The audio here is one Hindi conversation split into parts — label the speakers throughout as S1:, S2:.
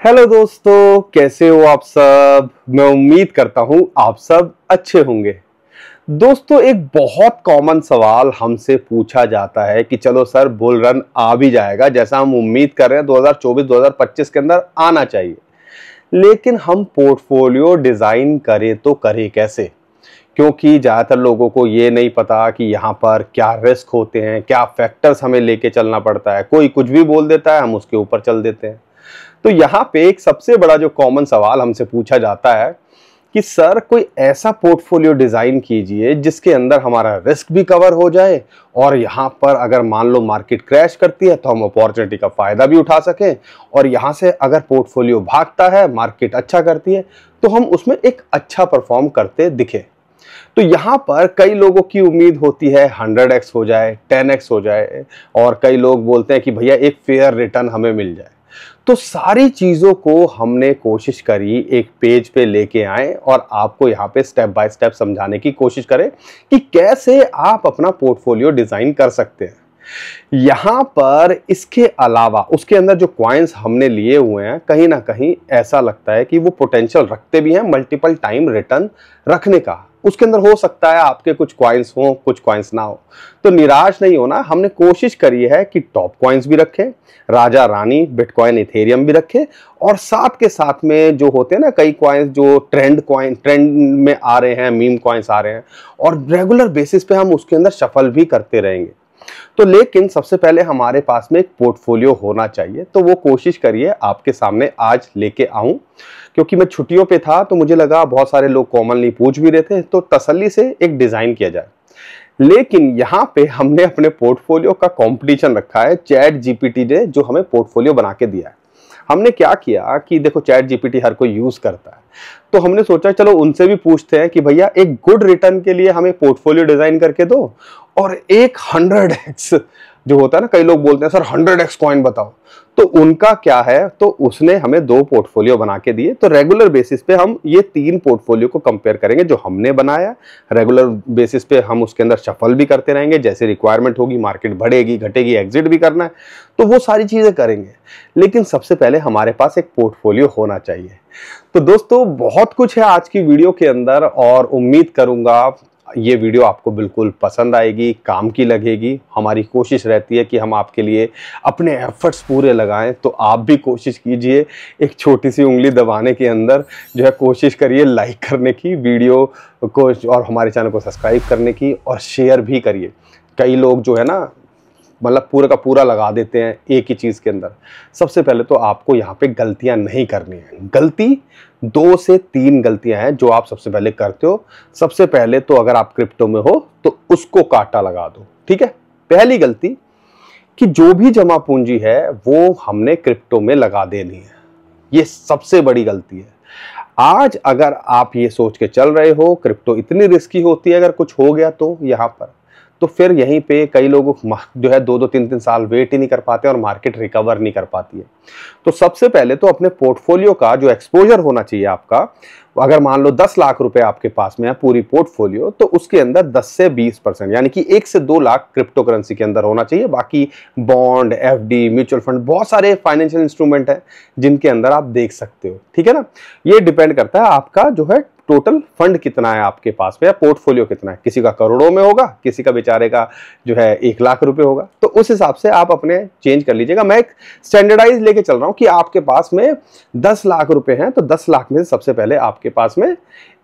S1: हेलो दोस्तों, कैसे हो आप सब। मैं उम्मीद करता हूं आप सब अच्छे होंगे। दोस्तों, एक बहुत कॉमन सवाल हमसे पूछा जाता है कि चलो सर, बुल रन आ भी जाएगा जैसा हम उम्मीद कर रहे हैं 2024-2025 के अंदर आना चाहिए, लेकिन हम पोर्टफोलियो डिजाइन करें तो करें कैसे। क्योंकि ज्यादातर लोगों को ये नहीं पता कि यहाँ पर क्या रिस्क होते हैं, क्या फैक्टर्स हमें लेके चलना पड़ता है। कोई कुछ भी बोल देता है, हम उसके ऊपर चल देते हैं। तो यहाँ पे एक सबसे बड़ा जो कॉमन सवाल हमसे पूछा जाता है कि सर, कोई ऐसा पोर्टफोलियो डिजाइन कीजिए जिसके अंदर हमारा रिस्क भी कवर हो जाए और यहाँ पर अगर मान लो मार्केट क्रैश करती है तो हम अपॉर्चुनिटी का फायदा भी उठा सकें, और यहाँ से अगर पोर्टफोलियो भागता है, मार्केट अच्छा करती है, तो हम उसमें एक अच्छा परफॉर्म करते दिखे। तो यहाँ पर कई लोगों की उम्मीद होती है 100x हो जाए, 10x हो जाए, और कई लोग बोलते हैं कि भैया एक फेयर रिटर्न हमें मिल जाए। तो सारी चीजों को हमने कोशिश करी एक पेज पे लेके आए और आपको यहाँ पे स्टेप बाय स्टेप समझाने की कोशिश करें कि कैसे आप अपना पोर्टफोलियो डिजाइन कर सकते हैं। यहाँ पर इसके अलावा उसके अंदर जो कॉइन्स हमने लिए हुए हैं, कहीं ना कहीं ऐसा लगता है कि वो पोटेंशियल रखते भी हैं मल्टीपल टाइम रिटर्न रखने का। उसके अंदर हो सकता है आपके कुछ कॉइन्स हो, कुछ कॉइन्स ना हो, तो निराश नहीं होना। हमने कोशिश करी है कि टॉप कॉइन्स भी रखें, राजा रानी बिटकॉइन इथेरियम भी रखें, और साथ के साथ में जो होते हैं ना कई कॉइन्स जो ट्रेंड में आ रहे हैं, मीम कॉइन्स आ रहे हैं, और रेगुलर बेसिस पे हम उसके अंदर शफल भी करते रहेंगे। तो लेकिन सबसे पहले हमारे पास में एक पोर्टफोलियो होना चाहिए, तो वो कोशिश करिए आपके सामने आज लेके आऊं। क्योंकि मैं छुट्टियों पे था तो मुझे लगा बहुत सारे लोग कॉमनली पूछ भी रहे थे, तो तसल्ली से एक डिजाइन किया जाए। लेकिन यहाँ पे हमने अपने पोर्टफोलियो का कंपटीशन रखा है चैट जीपीटी ने, जो हमें पोर्टफोलियो बना के दिया है। हमने क्या किया कि देखो, चैट जीपीटी हर कोई यूज करता है, तो हमने सोचा चलो उनसे भी पूछते हैं कि भैया एक गुड रिटर्न के लिए हमें पोर्टफोलियो डिजाइन करके दो, और एक 100x जो होता है ना, कई लोग बोलते हैं सर 100x कॉइन बताओ, तो उनका क्या है। तो उसने हमें 2 पोर्टफोलियो बना के दिए। तो रेगुलर बेसिस पे हम ये 3 पोर्टफोलियो को कंपेयर करेंगे जो हमने बनाया। रेगुलर बेसिस पे हम उसके अंदर शफल भी करते रहेंगे, जैसे रिक्वायरमेंट होगी, मार्केट बढ़ेगी घटेगी, एग्जिट भी करना है, तो वो सारी चीजें करेंगे। लेकिन सबसे पहले हमारे पास एक पोर्टफोलियो होना चाहिए। तो दोस्तों, बहुत कुछ है आज की वीडियो के अंदर, और उम्मीद करूंगा ये वीडियो आपको बिल्कुल पसंद आएगी, काम की लगेगी। हमारी कोशिश रहती है कि हम आपके लिए अपने एफर्ट्स पूरे लगाएं, तो आप भी कोशिश कीजिए, एक छोटी सी उंगली दबाने के अंदर जो है कोशिश करिए लाइक करने की वीडियो को, और हमारे चैनल को सब्सक्राइब करने की, और शेयर भी करिए। कई लोग जो है ना, मतलब पूरा का पूरा लगा देते हैं एक ही चीज के अंदर। सबसे पहले तो आपको यहाँ पे गलतियां नहीं करनी है। गलती 2 से 3 गलतियां हैं जो आप सबसे पहले करते हो। सबसे पहले तो अगर आप क्रिप्टो में हो तो उसको काटा लगा दो, ठीक है। पहली गलती कि जो भी जमा पूंजी है वो हमने क्रिप्टो में लगा देनी है, ये सबसे बड़ी गलती है। आज अगर आप ये सोच के चल रहे हो क्रिप्टो इतनी रिस्की होती है, अगर कुछ हो गया तो यहाँ पर, तो फिर यहीं पे कई लोग जो है 2-2 3-3 साल वेट ही नहीं कर पाते और मार्केट रिकवर नहीं कर पाती है। तो सबसे पहले तो अपने पोर्टफोलियो का जो एक्सपोजर होना चाहिए आपका, अगर मान लो 10 लाख रुपए आपके पास में है पूरी पोर्टफोलियो, तो उसके अंदर 10 से 20% यानी कि 1 से 2 लाख क्रिप्टो करेंसी के अंदर होना चाहिए। बाकी बॉन्ड, एफडी, म्यूचुअल फंड, बहुत सारे फाइनेंशियल इंस्ट्रूमेंट हैं जिनके अंदर आप देख सकते हो, ठीक है ना। ये डिपेंड करता है आपका जो है टोटल फंड कितना है आपके पास में, या पोर्टफोलियो कितना है। किसी का करोड़ों में होगा, किसी का बेचारे का जो है 1 लाख रुपए होगा, तो उस हिसाब से आप अपने चेंज कर लीजिएगा। मैं एक स्टैंडर्डाइज लेके चल रहा हूं कि आपके पास में 10 लाख रुपए हैं, तो 10 लाख में से सबसे पहले आपके पास में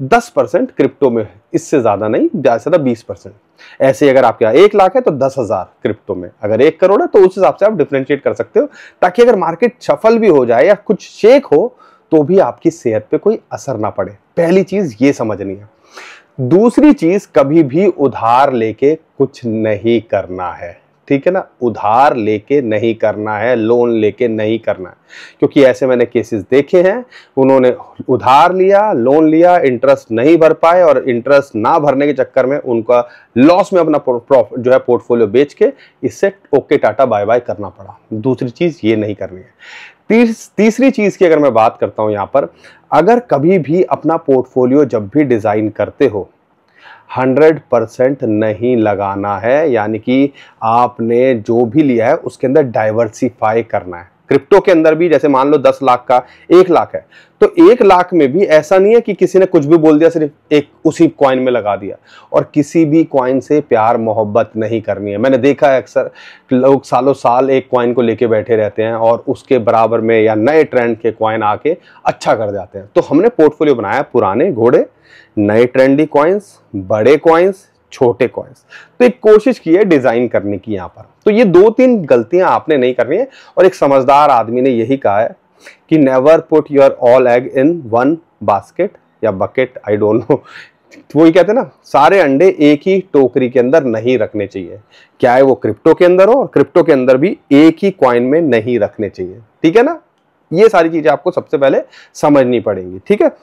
S1: 10% क्रिप्टो में, इससे ज्यादा नहीं, ज्यादा से ज्यादा 20%। ऐसे अगर आपके यहाँ 1 लाख है तो 10,000 क्रिप्टो में, अगर 1 करोड़ है तो उस हिसाब से आप डिफरेंशिएट कर सकते हो, ताकि अगर मार्केट सफल भी हो जाए या कुछ शेक हो तो भी आपकी सेहत पे कोई असर ना पड़े। पहली चीज ये समझनी है। दूसरी चीज, कभी भी उधार लेके कुछ नहीं करना है, ठीक है ना। उधार लेके नहीं करना है, लोन लेके नहीं करना है, क्योंकि ऐसे मैंने केसेस देखे हैं, उन्होंने उधार लिया, लोन लिया, इंटरेस्ट नहीं भर पाए, और इंटरेस्ट ना भरने के चक्कर में उनका लॉस में अपना जो है पोर्टफोलियो बेच के इससे ओके टाटा बाय बाय करना पड़ा। दूसरी चीज ये नहीं करनी है। तीसरी चीज की अगर मैं बात करता हूं यहां पर, अगर कभी भी अपना पोर्टफोलियो जब भी डिजाइन करते हो 100% नहीं लगाना है, यानी कि आपने जो भी लिया है उसके अंदर डाइवर्सिफाई करना है। क्रिप्टो के अंदर भी जैसे मान लो 10 लाख का 1 लाख है, तो 1 लाख में भी ऐसा नहीं है कि किसी ने कुछ भी बोल दिया सिर्फ एक उसी कॉइन में लगा दिया। और किसी भी कॉइन से प्यार मोहब्बत नहीं करनी है। मैंने देखा है अक्सर लोग सालों साल एक कॉइन को लेके बैठे रहते हैं और उसके बराबर में या नए ट्रेंड के कॉइन आके अच्छा कर जाते हैं। तो हमने पोर्टफोलियो बनाया पुराने घोड़े, नए ट्रेंडी कॉइन्स, बड़े कॉइन्स, छोटे कॉइन्स। तो एक कोशिश की है डिजाइन करने की यहाँ पर। तो ये 2-3 गलतियां आपने नहीं करनी है। और एक समझदार आदमी ने यही कहा है कि never put your all egg in one basket या बकेट, आई डोंट नो। वही कहते हैं ना, सारे अंडे एक ही टोकरी के अंदर नहीं रखने चाहिए। क्या है वो क्रिप्टो के अंदर हो, और क्रिप्टो के अंदर भी एक ही कॉइन में नहीं रखने चाहिए। ठीक है ना, ये सारी चीजें आपको सबसे पहले समझनी पड़ेंगी। ठीक है,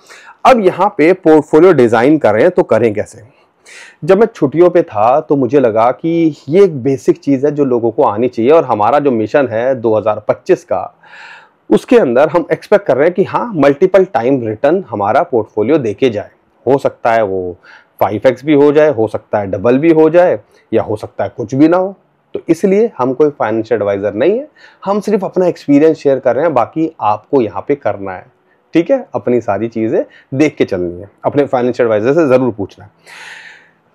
S1: अब यहाँ पे पोर्टफोलियो डिजाइन कर रहे हैं तो करें कैसे। जब मैं छुट्टियों पे था तो मुझे लगा कि ये एक बेसिक चीज है जो लोगों को आनी चाहिए। और हमारा जो मिशन है 2025 का, उसके अंदर हम एक्सपेक्ट कर रहे हैं कि हाँ, मल्टीपल टाइम रिटर्न हमारा पोर्टफोलियो देके जाए। हो सकता है वो 5x भी हो जाए, हो सकता है डबल भी हो जाए, या हो सकता है कुछ भी ना हो। तो इसलिए हम कोई फाइनेंशियल एडवाइजर नहीं है, हम सिर्फ अपना एक्सपीरियंस शेयर कर रहे हैं। बाकी आपको यहाँ पे करना है, ठीक है, अपनी सारी चीजें देख के चलनी है, अपने फाइनेंशियल एडवाइजर से जरूर पूछना है।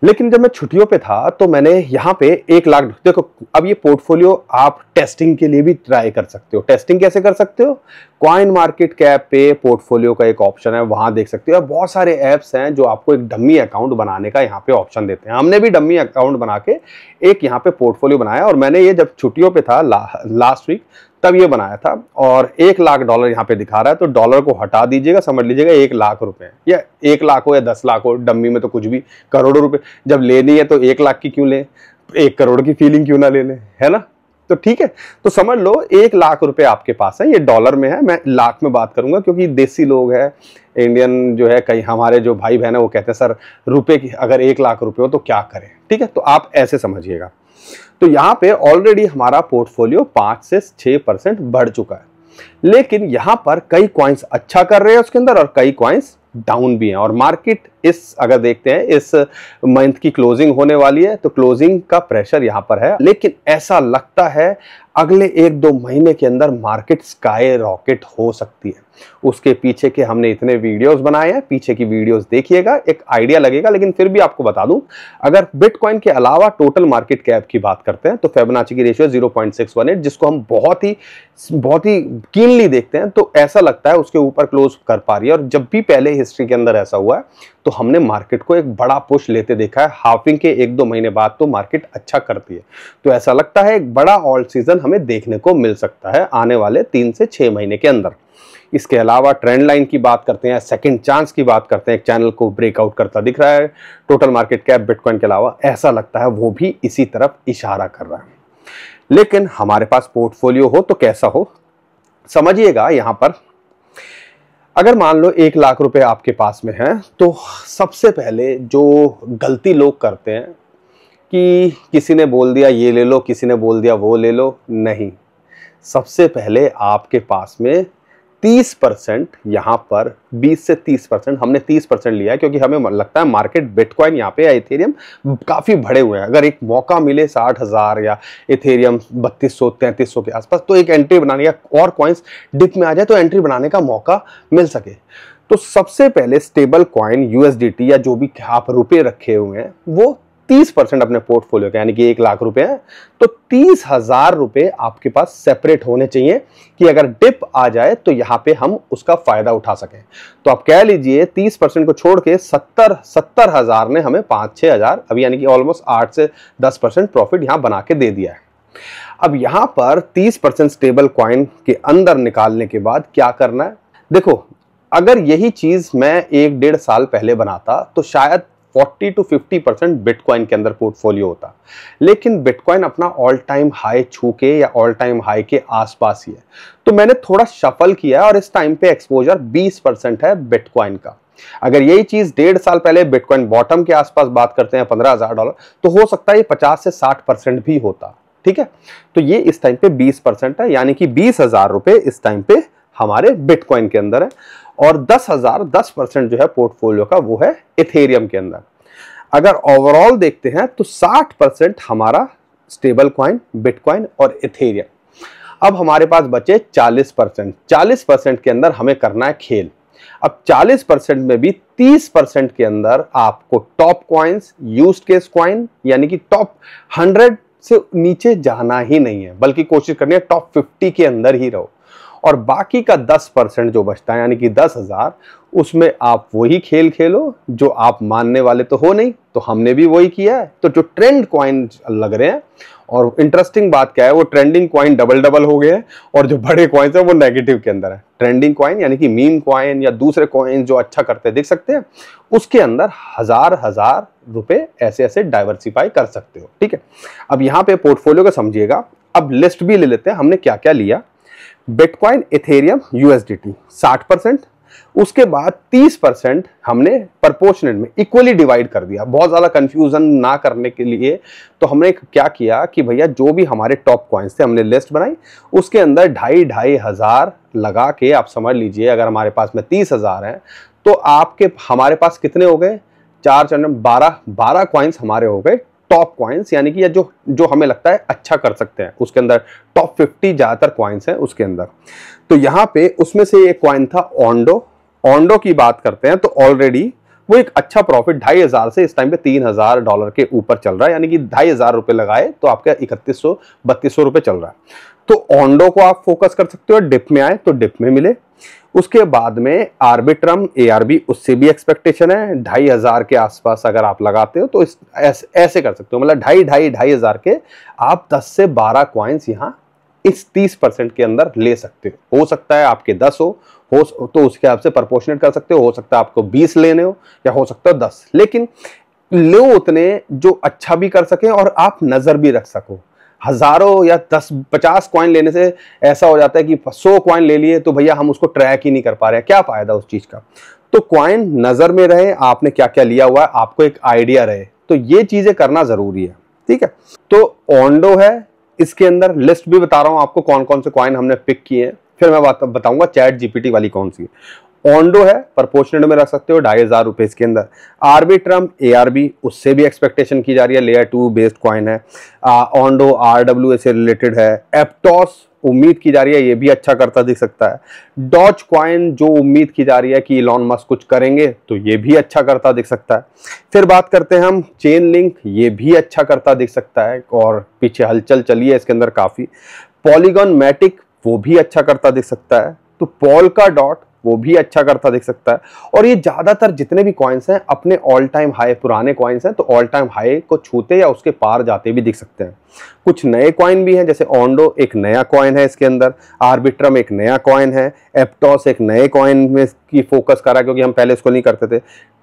S1: लेकिन जब मैं छुट्टियों पे था तो मैंने यहाँ पे 1 लाख, देखो अब ये पोर्टफोलियो आप टेस्टिंग के लिए भी ट्राई कर सकते हो। टेस्टिंग कैसे कर सकते हो, कॉइन मार्केट कैप पे पोर्टफोलियो का एक ऑप्शन है, वहां देख सकते हो। बहुत सारे ऐप्स हैं जो आपको एक डमी अकाउंट बनाने का यहाँ पे ऑप्शन देते हैं। हमने भी डमी अकाउंट बना के एक यहाँ पे पोर्टफोलियो बनाया, और मैंने ये जब छुट्टियों पे था लास्ट वीक तब ये बनाया था। और $1 लाख यहाँ पे दिखा रहा है, तो डॉलर को हटा दीजिएगा, समझ लीजिएगा 1 लाख रुपए, या 1 लाख हो या 10 लाख हो, डम्मी में तो कुछ भी, करोड़ों रुपए जब लेनी है तो 1 लाख की क्यों लें, 1 करोड़ की फीलिंग क्यों ना ले लें, है ना। तो ठीक है, तो समझ लो 1 लाख रुपए आपके पास है। ये डॉलर में है, मैं लाख में बात करूंगा क्योंकि देसी लोग हैं, इंडियन जो है, कई हमारे जो भाई बहन है वो कहते हैं सर रुपए की अगर 1 लाख रुपए हो तो क्या करें। ठीक है, तो आप ऐसे समझिएगा। तो यहाँ पे ऑलरेडी हमारा पोर्टफोलियो 5 से 6% बढ़ चुका है। लेकिन यहाँ पर कई कॉइन्स अच्छा कर रहे हैं उसके अंदर, और कई कॉइन्स डाउन भी हैं। और मार्केट इस अगर देखते हैं इस मंथ की क्लोजिंग होने वाली है, तो क्लोजिंग का प्रेशर यहाँ पर है। लेकिन ऐसा लगता है अगले 1-2 महीने के अंदर मार्केट स्काई रॉकेट हो सकती है। उसके पीछे के हमने इतने वीडियोस बनाए हैं, पीछे की वीडियोस देखिएगा, एक आइडिया लगेगा। लेकिन फिर भी आपको बता दूं, अगर बिटकॉइन के अलावा टोटल मार्केट कैप की बात करते हैं तो फिबोनाची की रेशियो 0.618, जिसको हम बहुत ही कीनली देखते हैं, तो ऐसा लगता है उसके ऊपर क्लोज कर पा रही है। और जब भी पहले हिस्ट्री के अंदर ऐसा हुआ है तो हमने मार्केट को एक बड़ा पुश लेते देखा है। हाफिंग के 1-2 महीने बाद तो मार्केट अच्छा करती है। तो ऐसा लगता है एक बड़ा ऑल्ट सीजन हमें देखने को मिल सकता है आने वाले 3 से 6 महीने के अंदर। इसके अलावा ट्रेंड लाइन की बात करते हैं, सेकंड चांस की बात करते हैं, एक चैनल को ब्रेकआउट करता दिख रहा है। टोटल मार्केट कैप बिटकॉइन के अलावा ऐसा लगता है वो भी इसी तरफ इशारा कर रहा है। लेकिन हमारे पास पोर्टफोलियो हो तो कैसा हो, समझिएगा। यहां पर अगर मान लो 1 लाख रुपए आपके पास में है, तो सबसे पहले जो गलती लोग करते हैं कि किसी ने बोल दिया ये ले लो, किसी ने बोल दिया वो ले लो, नहीं। सबसे पहले आपके पास में 30%, यहाँ पर 20 से 30%, हमने 30% लिया है क्योंकि हमें लगता है मार्केट बिटकॉइन यहाँ पे या इथेरियम काफ़ी बढ़े हुए हैं। अगर एक मौका मिले 60,000 या इथेरियम 3200-3300 के आसपास, तो एक एंट्री बनाने या और कॉइन्स डिप में आ जाए तो एंट्री बनाने का मौका मिल सके। तो सबसे पहले स्टेबल कॉइन USDT या जो भी आप रुपए रखे हुए हैं वो 30% अपने पोर्टफोलियो के, यानी कि 1 लाख रुपए हैं, तो 30,000 रुपए आपके पास सेपरेट होने चाहिए कि अगर डिप आ जाए तो यहां पे हम उसका फायदा उठा सकें। तो आप कह लीजिए 30% को छोड़ के 70,000 ने हमें 5-6 हजार, अभी यानी कि ऑलमोस्ट 8 से 10% प्रॉफिट यहां बना के दे दिया है। अब यहां पर 30% स्टेबल कॉइन के अंदर निकालने के बाद क्या करना है, देखो अगर यही चीज मैं 1-1.5 साल पहले बनाता तो शायद 40 to 50% बिटकॉइन के अंदर पोर्टफोलियो होता। लेकिन बिटकॉइन अपना ऑल टाइम हाई छू के या ऑल टाइम हाई के आसपास ही है, तो मैंने थोड़ा शफल किया है और इस टाइम पे एक्सपोजर 20% है बिटकॉइन का। अगर यही चीज 1.5 साल पहले बिटकॉइन बॉटम के आसपास बात करते हैं $15,000, तो हो सकता है ये 50 से 60% भी होता। ठीक है, तो ये इस टाइम पे 20% है, यानी कि 20,000 रुपए इस टाइम पे हमारे बिटकॉइन के अंदर है, और 10% जो है पोर्टफोलियो का वो है इथेरियम के अंदर। अगर ओवरऑल देखते हैं तो 60% हमारा स्टेबल कॉइन, बिटकॉइन और इथेरियम। अब हमारे पास बचे 40%। 40% के अंदर हमें करना है खेल। अब 40% में भी 30% के अंदर आपको top coins, used case coin यानी कि टॉप 100 से नीचे जाना ही नहीं है, बल्कि कोशिश करनी है टॉप 50 के अंदर ही रहो। और बाकी का 10% जो बचता है यानी कि 10,000, उसमें आप वही खेल खेलो जो आप मानने वाले तो हो नहीं, तो हमने भी वही किया है। तो जो ट्रेंड कॉइन लग रहे हैं, और इंटरेस्टिंग बात क्या है, वो ट्रेंडिंग कॉइन डबल डबल हो गए हैं और जो बड़े कॉइन्स हैं वो नेगेटिव के अंदर है। ट्रेंडिंग कॉइन यानी कि मीम कॉइन या दूसरे कॉइन जो अच्छा करते हैं, देख सकते हैं, उसके अंदर हजार हजार रुपए ऐसे ऐसे डाइवर्सिफाई कर सकते हो। ठीक है, अब यहाँ पे पोर्टफोलियो को समझिएगा। अब लिस्ट भी ले लेते हैं हमने क्या क्या लिया। बिटकॉइन, इथेरियम, यूएसडीटी 60%, उसके बाद 30% हमने प्रोपोर्शनेट में इक्वली डिवाइड कर दिया। बहुत ज़्यादा कंफ्यूजन ना करने के लिए तो हमने क्या किया कि भैया जो भी हमारे टॉप कॉइन्स थे हमने लिस्ट बनाई, उसके अंदर 2,500 लगा के आप समझ लीजिए, अगर हमारे पास में 30,000 हैं तो आपके हमारे पास कितने हो गए, 12 कॉइन्स हमारे हो गए टॉप कॉइन्स, यानी कि जो जो हमें लगता है अच्छा कर सकते हैं। उसके अंदर टॉप 50 ज्यादातर कॉइन्स हैं उसके अंदर। तो यहाँ पे उसमें से एक कॉइन था ओंडो की बात करते हैं तो ऑलरेडी वो एक अच्छा प्रॉफिट 2,500 से इस टाइम पे $3,000 के ऊपर चल रहा है, यानी कि 2,500 रुपए लगाए तो आपका 3,100-3,200 रुपए चल रहा है। तो ओंडो को आप फोकस कर सकते हो। डिप में आए तो डिप में मिले। उसके बाद में आर्बिट्रम, ARB, उससे भी एक्सपेक्टेशन है 2,500 के आसपास अगर आप लगाते हो तो ऐसे कर सकते हो, मतलब 2,500 के आप 10 से 12 कॉइन्स यहाँ इस 30% के अंदर ले सकते हो सकता है आपके 10 हो तो उसके हिसाब से प्रोपोर्शनेट कर सकते हो सकता है आपको 20 लेने हो या हो सकता है 10, लेकिन लो उतने जो अच्छा भी कर सके और आप नजर भी रख सको। हजारों या 10-50 कॉइन लेने से ऐसा हो जाता है कि 100 कॉइन ले लिए तो भैया हम उसको ट्रैक ही नहीं कर पा रहे हैं, क्या फायदा उस चीज का। तो कॉइन नजर में रहे, आपने क्या क्या लिया हुआ है आपको एक आइडिया रहे, तो ये चीजें करना जरूरी है। ठीक है, तो ओंडो है, इसके अंदर लिस्ट भी बता रहा हूं आपको कौन कौन से कॉइन हमने पिक किए हैं, फिर मैं बताऊंगा चैट जीपीटी वाली कौन सी है। ओंडो है, प्रोपोर्शनेट में रख सकते हो 2,500 रुपए इसके अंदर। आर्बिट्रम, ARB, उससे भी एक्सपेक्टेशन की जा रही है, लेयर 2 बेस्ड कॉइन है। ओंडो RWA से रिलेटेड है। एप्टॉस उम्मीद की जा रही है ये भी अच्छा करता दिख सकता है। डॉज कॉइन जो उम्मीद की जा रही है कि इलॉन मस्क कुछ करेंगे तो ये भी अच्छा करता दिख सकता है। फिर बात करते हैं हम चेन लिंक, ये भी अच्छा करता दिख सकता है और पीछे हलचल चली है इसके अंदर काफी। पॉलीगॉन मैटिक वो भी अच्छा करता दिख सकता है। तो पोल्का डॉट वो भी अच्छा करता दिख सकता है। और ये ज्यादातर जितने भी कॉइन्स हैं अपने ऑल टाइम हाई, पुराने कॉइन्स हैं तो ऑल टाइम हाई को छूते या उसके पार जाते भी दिख सकते हैं। कुछ नए कॉइन भी हैं, जैसे ओंडो एक नया कॉइन है इसके अंदर, आर्बिट्रम एक नया कॉइन है, एप्टॉस एक नए कॉइन में की फोकस करा क्योंकि हम पहले इसको नहीं करते थे।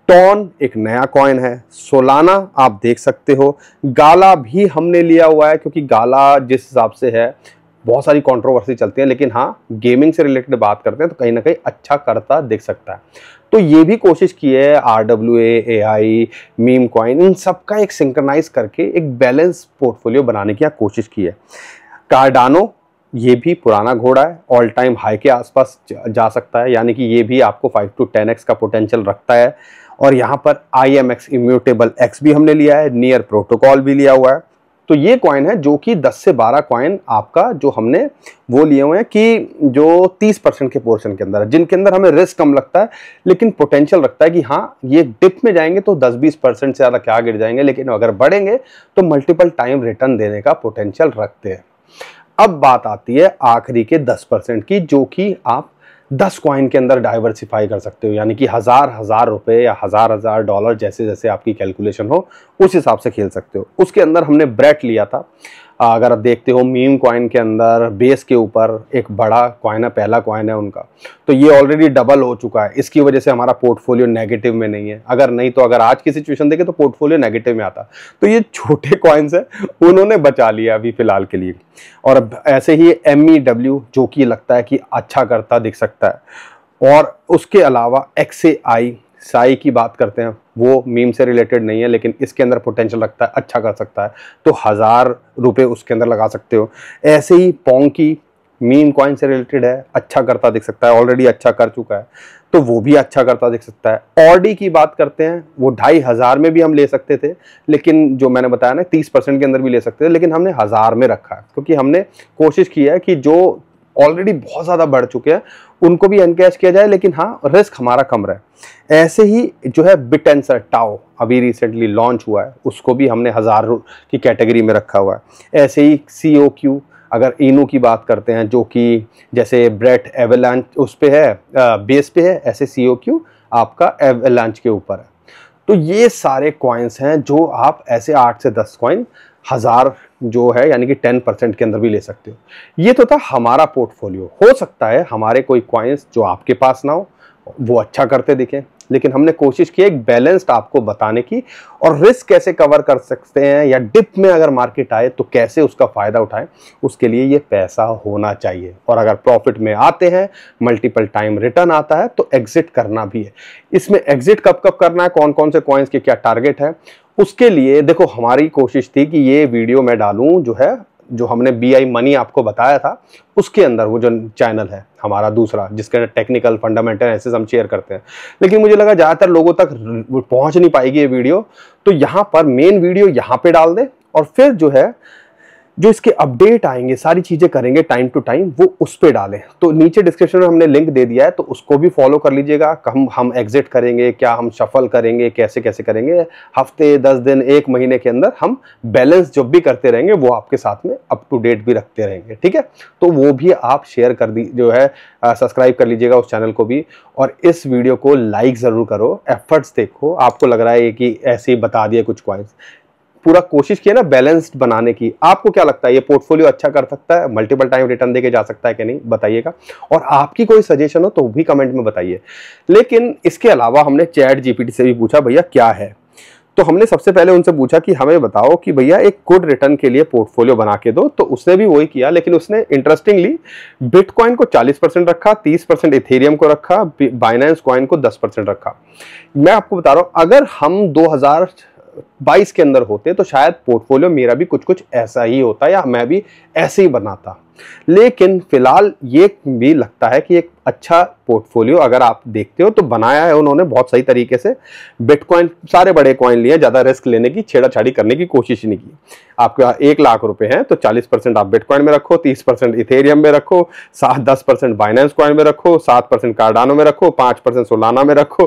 S1: टॉन एक नया कॉइन है। सोलाना आप देख सकते हो। गाला भी हमने लिया हुआ है क्योंकि गाला जिस हिसाब से है बहुत सारी कंट्रोवर्सी चलती है, लेकिन हाँ गेमिंग से रिलेटेड बात करते हैं तो कहीं ना कहीं अच्छा करता दिख सकता है। तो ये भी कोशिश की है RWA, AI, मीम कॉइन, इन सब का एक सिंक्रनाइज करके एक बैलेंस पोर्टफोलियो बनाने की कोशिश की है। कार्डानो ये भी पुराना घोड़ा है, ऑल टाइम हाई के आसपास जा सकता है, यानी कि ये भी आपको 5 to 10x का पोटेंशियल रखता है। और यहाँ पर IMX इम्यूटेबल X भी हमने लिया है, नियर प्रोटोकॉल भी लिया हुआ है। तो ये कॉइन है जो कि 10 से 12 कॉइन आपका जो हमने वो लिए हुए हैं कि जो 30% के पोर्शन के अंदर है, जिनके अंदर हमें रिस्क कम लगता है लेकिन पोटेंशियल रखता है कि हाँ ये डिप में जाएंगे तो 10-20% से ज़्यादा क्या गिर जाएंगे, लेकिन अगर बढ़ेंगे तो मल्टीपल टाइम रिटर्न देने का पोटेंशियल रखते हैं। अब बात आती है आखिरी के 10% की, जो कि आप 10 कॉइन के अंदर डाइवर्सिफाई कर सकते हो, यानी कि हजार रुपए या हजार डॉलर जैसे जैसे आपकी कैलकुलेशन हो उस हिसाब से खेल सकते हो। उसके अंदर हमने ब्रेट लिया था। अगर आप देखते हो मीम कॉइन के अंदर बेस के ऊपर एक बड़ा कॉइन है, पहला कॉइन है उनका, तो ये ऑलरेडी डबल हो चुका है। इसकी वजह से हमारा पोर्टफोलियो नेगेटिव में नहीं है। अगर आज की सिचुएशन देखें तो पोर्टफोलियो नेगेटिव में आता। तो ये छोटे कॉइन्स है, उन्होंने बचा लिया अभी फिलहाल के लिए। और ऐसे ही MEW जो कि लगता है कि अच्छा करता दिख सकता है। और उसके अलावा XAI साई की बात करते हैं, वो मीम से रिलेटेड नहीं है लेकिन इसके अंदर पोटेंशियल रखता है, अच्छा कर सकता है, तो 1,000 रुपए उसके अंदर लगा सकते हो। ऐसे ही पोंकी मीम कॉइन से रिलेटेड है, अच्छा करता दिख सकता है, ऑलरेडी अच्छा कर चुका है तो वो भी अच्छा करता दिख सकता है। ऑडी की बात करते हैं, वो 2,500 में भी हम ले सकते थे, लेकिन जो मैंने बताया ना 30% के अंदर भी ले सकते थे, लेकिन हमने 1000 में रखा है क्योंकि हमने कोशिश की है कि जो ऑलरेडी बहुत ज़्यादा बढ़ चुके हैं उनको भी एनकैश किया जाए, लेकिन हाँ रिस्क हमारा कम रहे। ऐसे ही जो है बिटेंसर टाओ अभी रिसेंटली लॉन्च हुआ है, उसको भी हमने 1000 की कैटेगरी में रखा हुआ है। ऐसे ही COQ, अगर इनो की बात करते हैं जो कि जैसे ब्रेट एवेलांच उस पे है, बेस पे है, ऐसे COQ आपका एवेलांच के ऊपर है। तो ये सारे कॉइन्स हैं जो आप ऐसे 8 से 10 कॉइन 1000 जो है यानी कि 10% के अंदर भी ले सकते हो। ये तो था हमारा पोर्टफोलियो। हो सकता है हमारे कोई कॉइन्स जो आपके पास ना हो वो अच्छा करते दिखें, लेकिन हमने कोशिश की एक बैलेंस्ड आपको बताने की, और रिस्क कैसे कवर कर सकते हैं या डिप में अगर मार्केट आए तो कैसे उसका फायदा उठाएं, उसके लिए ये पैसा होना चाहिए। और अगर प्रॉफिट में आते हैं, मल्टीपल टाइम रिटर्न आता है तो एग्जिट करना भी है। इसमें एग्जिट कब कब करना है, कौन कौन से कॉइन्स के क्या टारगेट है, उसके लिए देखो हमारी कोशिश थी कि ये वीडियो मैं डालूं जो है, जो हमने BI मनी आपको बताया था उसके अंदर, वो जो चैनल है हमारा दूसरा जिसके अंदर टेक्निकल फंडामेंटल एनालिसिस हम शेयर करते हैं, लेकिन मुझे लगा ज़्यादातर लोगों तक पहुंच नहीं पाएगी ये वीडियो, तो यहाँ पर मेन वीडियो यहाँ पे डाल दें, और फिर जो है जो इसके अपडेट आएंगे सारी चीज़ें करेंगे टाइम टू टाइम वो उस पर डालें। तो नीचे डिस्क्रिप्शन में हमने लिंक दे दिया है, तो उसको भी फॉलो कर लीजिएगा। हम एग्जिट करेंगे क्या, हम शफल करेंगे, कैसे कैसे करेंगे, हफ्ते 10 दिन 1 महीने के अंदर हम बैलेंस जब भी करते रहेंगे वो आपके साथ में अप टू डेट भी रखते रहेंगे। ठीक है, तो वो भी आप शेयर कर दी जो है, सब्सक्राइब कर लीजिएगा उस चैनल को भी, और इस वीडियो को लाइक ज़रूर करो। एफर्ट्स देखो, आपको लग रहा है कि ऐसे ही बता दिए कुछ कॉइन्स, पूरा कोशिश किया ना बैलेंस्ड बनाने की। आपको क्या लगता है ये पोर्टफोलियो अच्छा कर सकता है, मल्टीपल टाइम रिटर्न देके जा सकता है कि नहीं, बताइएगा। और आपकी कोई सजेशन हो तो भी कमेंट में बताइए। लेकिन इसके अलावा हमने चैट GPT से भी पूछा भैया क्या है, तो हमने सबसे पहले उनसे पूछा कि हमें बताओ कि भैया एक गुड रिटर्न के लिए पोर्टफोलियो बना के दो, तो उसने भी वही किया, लेकिन उसने इंटरेस्टिंगली बिटकॉइन को 40% रखा, 30% इथेरियम को रखा, बाइनेंस कॉइन को 10% रखा। मैं आपको बता रहा हूं अगर हम 2022 के अंदर होते तो शायद पोर्टफोलियो मेरा भी कुछ कुछ ऐसा ही होता या मैं भी ऐसे ही बनाता। लेकिन फिलहाल ये भी लगता है कि एक अच्छा पोर्टफोलियो अगर आप देखते हो तो बनाया है उन्होंने बहुत सही तरीके से। बिटकॉइन सारे बड़े कॉइन लिए, ज़्यादा रिस्क लेने की छेड़ाछाड़ी करने की कोशिश नहीं की। आपका 1 लाख रुपए हैं तो 40% आप बिटकॉइन में रखो, 30% इथेरियम में रखो, 7-10% बाइनेंस कॉइन में रखो, 7% कार्डानो में रखो, 5% सोलाना में रखो,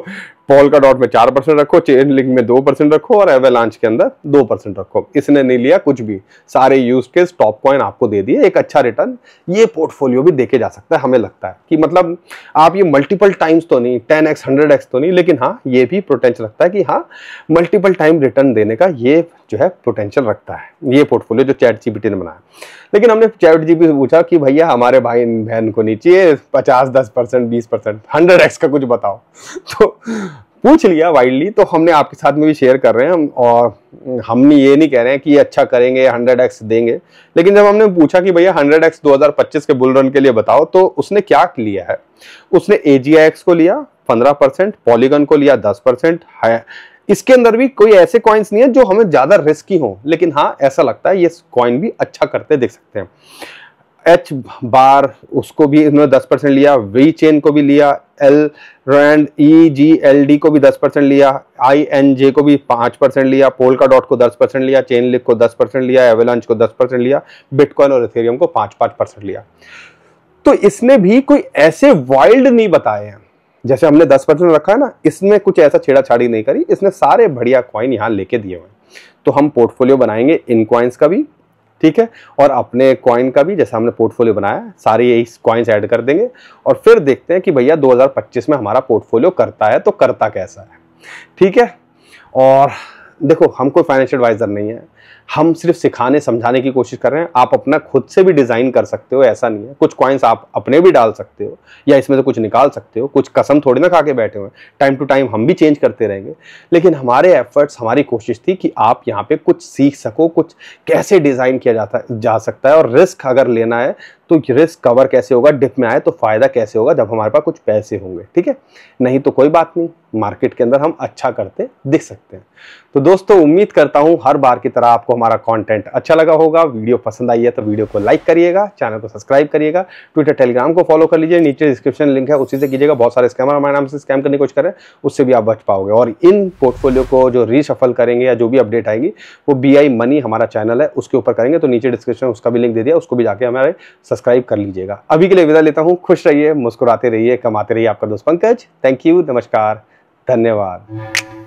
S1: पोल्का डॉट में 4% रखो, चेन लिंक में 2% रखो, और एवेलांच के अंदर 2% रखो। इसने नहीं लिया कुछ भी, सारे यूज केस टॉप कॉइन आपको दे दिए, एक अच्छा रिटर्न ये पोर्टफोलियो भी देके जा सकता है। हमें लगता है कि मतलब आप ये मल्टीपल टाइम्स तो नहीं, 10x 100x तो नहीं, लेकिन हाँ ये भी पोटेंशियल रखता है कि हाँ मल्टीपल टाइम रिटर्न देने का ये जो है पोटेंशियल रखता है ये पोर्टफोलियो जो चैट GPT ने बनाया। लेकिन हमने चैट GPT से पूछा कि भैया हमारे भाई बहन को नहीं चाहिए 50, 10%, 20%, 100x का कुछ बताओ। तो पूछ लिया वाइडली, तो हमने आपके साथ में भी शेयर कर रहे हैं हम, और हम ये नहीं कह रहे हैं कि ये अच्छा करेंगे 100x देंगे। लेकिन जब हमने पूछा कि भैया 100x 2025 के बुल रन के लिए बताओ, तो उसने क्या लिया है, उसने AGIX को लिया 15%, पॉलीगन को लिया 10% है। इसके अंदर भी कोई ऐसे कॉइन्स नहीं है जो हमें ज्यादा रिस्की हो, लेकिन हाँ ऐसा लगता है ये कॉइन भी अच्छा करते दिख सकते हैं। H बार उसको भी इन्होंने 10% लिया, वी चेन को भी लिया, एल रैंड EGLD को भी 10% लिया, INJ को भी 5% लिया, पोल्का डॉट को 10% लिया, चेन लिंक को 10% लिया, एवेलांच को 10% लिया, बिटकॉइन और इथेरियम को 5% लिया। तो इसने भी कोई ऐसे वाइल्ड नहीं बताए हैं, जैसे हमने 10% रखा है ना, इसमें कुछ ऐसा छेड़ाछाड़ी नहीं करी, इसने सारे बढ़िया कॉइन यहाँ लेके दिए हुए हैं। तो हम पोर्टफोलियो बनाएंगे इन कॉइन्स का भी, ठीक है, और अपने कॉइन का भी, जैसे हमने पोर्टफोलियो बनाया सारे यही कॉइन्स ऐड कर देंगे, और फिर देखते हैं कि भैया 2025 में हमारा पोर्टफोलियो करता है तो करता कैसा है। ठीक है, और देखो हम कोई फाइनेंशियल एडवाइजर नहीं है, हम सिर्फ सिखाने समझाने की कोशिश कर रहे हैं। आप अपना खुद से भी डिजाइन कर सकते हो, ऐसा नहीं है। कुछ कॉइन्स आप अपने भी डाल सकते हो या इसमें से कुछ निकाल सकते हो, कुछ कसम थोड़ी ना खा के बैठे हुए हैं। टाइम टू टाइम हम भी चेंज करते रहेंगे, लेकिन हमारे एफर्ट्स, हमारी कोशिश थी कि आप यहाँ पे कुछ सीख सको, कुछ कैसे डिजाइन किया जा सकता है, और रिस्क अगर लेना है तो रिस्क कवर कैसे होगा, डिप में आए तो फायदा कैसे होगा जब हमारे पास कुछ पैसे होंगे, ठीक है। नहीं तो कोई बात नहीं, मार्केट के अंदर हम अच्छा करते दिख सकते हैं। तो दोस्तों उम्मीद करता हूं हर बार की तरह आपको हमारा कंटेंट अच्छा लगा होगा। वीडियो पसंद आई है तो वीडियो को लाइक करिएगा, चैनल को सब्सक्राइब करिएगा, ट्विटर टेलीग्राम को फॉलो कर लीजिए, नीचे डिस्क्रिप्शन लिंक है उसी से कीजिएगा। बहुत सारे स्कैमर हमारे नाम से स्कैम करने की कोशिश कर रहे हैं, उससे भी आप बच पाओगे। और इन पोर्टफोलियो को जो रीशफल करेंगे या जो भी अपडेट आएगी वो BI मनी हमारा चैनल है उसके ऊपर करेंगे, तो नीचे डिस्क्रिप्शन उसका भी लिंक दे दिया, उसको भी जाके हमारे सब्सक्राइब कर लीजिएगा। अभी के लिए विदा लेता हूँ, खुश रहिए, मुस्कुराते रहिए, कमाते रहिए। आपका दोस्त पंकज, थैंक यू, नमस्कार, धन्यवाद।